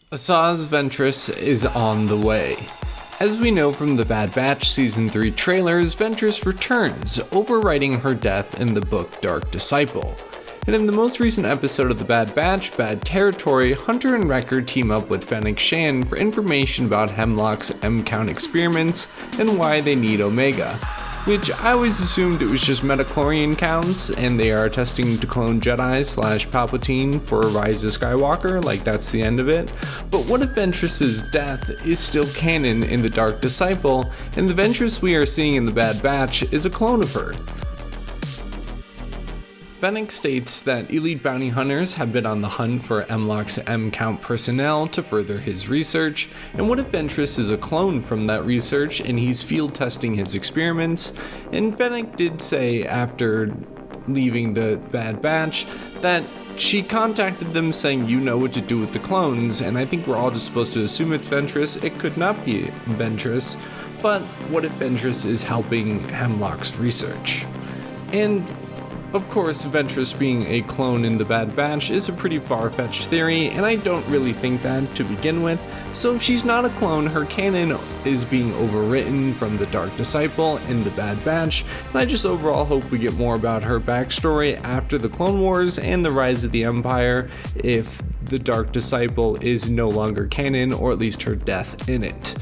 Assaji Ventress is on the way. As we know from the Bad Batch Season 3 trailers, Ventress returns, overwriting her death in the book Dark Disciple. And in the most recent episode of the Bad Batch, Bad Territory, Hunter and Wrecker team up with Fennec Shan for information about Hemlock's M-count experiments and why they need Omega, which I always assumed it was just metachlorian counts and they are testing to clone Jedi / Palpatine for Rise of Skywalker, like that's the end of it. But what if Ventress's death is still canon in the Dark Disciple, and the Ventress we are seeing in the Bad Batch is a clone of her? Fennec states that elite bounty hunters have been on the hunt for Hemlock's M-count personnel to further his research, and what if Ventress is a clone from that research and he's field testing his experiments? And Fennec did say after leaving the Bad Batch that she contacted them saying, you know what to do with the clones, and I think we're all just supposed to assume it's Ventress. It could not be Ventress, but what if Ventress is helping Hemlock's research? And of course, Ventress being a clone in the Bad Batch is a pretty far-fetched theory, and I don't really think that to begin with, so if she's not a clone, her canon is being overwritten from the Dark Disciple in the Bad Batch, and I just overall hope we get more about her backstory after the Clone Wars and the Rise of the Empire, if the Dark Disciple is no longer canon, or at least her death in it.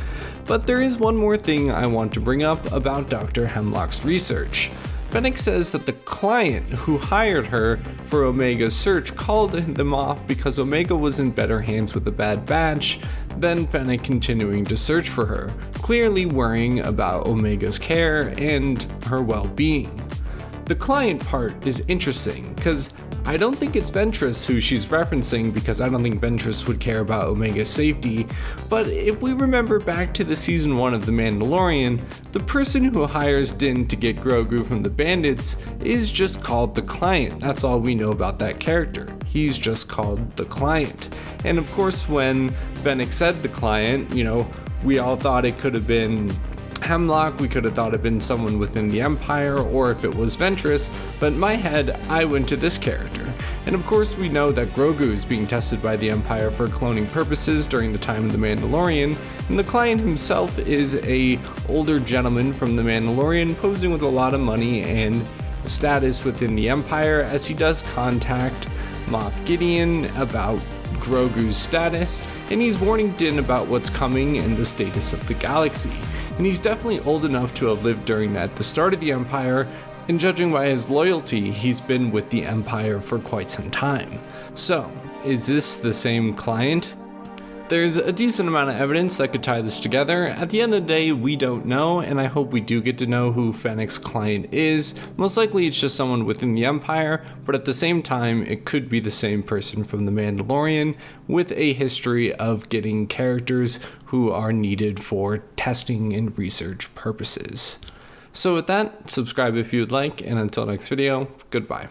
But there is one more thing I want to bring up about Dr. Hemlock's research. Fennec says that the client who hired her for Omega's search called them off because Omega was in better hands with the Bad Batch than Fennec continuing to search for her, clearly worrying about Omega's care and her well-being. The client part is interesting because I don't think it's Ventress who she's referencing, because I don't think Ventress would care about Omega's safety, but if we remember back to the season 1 of The Mandalorian, the person who hires Din to get Grogu from the bandits is just called the client. That's all we know about that character. He's just called the client. And of course when Fennec said the client, we all thought it could have been Hemlock, we could have thought it'd been someone within the Empire, or if it was Ventress, but in my head, I went to this character. And of course we know that Grogu is being tested by the Empire for cloning purposes during the time of The Mandalorian, and the client himself is a older gentleman from The Mandalorian posing with a lot of money and status within the Empire, as he does contact Moff Gideon about Grogu's status, and he's warning Din about what's coming and the status of the galaxy. And he's definitely old enough to have lived during the start of the Empire, and judging by his loyalty, he's been with the Empire for quite some time. So, is this the same client? There's a decent amount of evidence that could tie this together. At the end of the day, we don't know, and I hope we do get to know who Fennec's client is. Most likely it's just someone within the Empire, but at the same time, it could be the same person from The Mandalorian with a history of getting characters who are needed for testing and research purposes. So with that, subscribe if you'd like, and until next video, goodbye.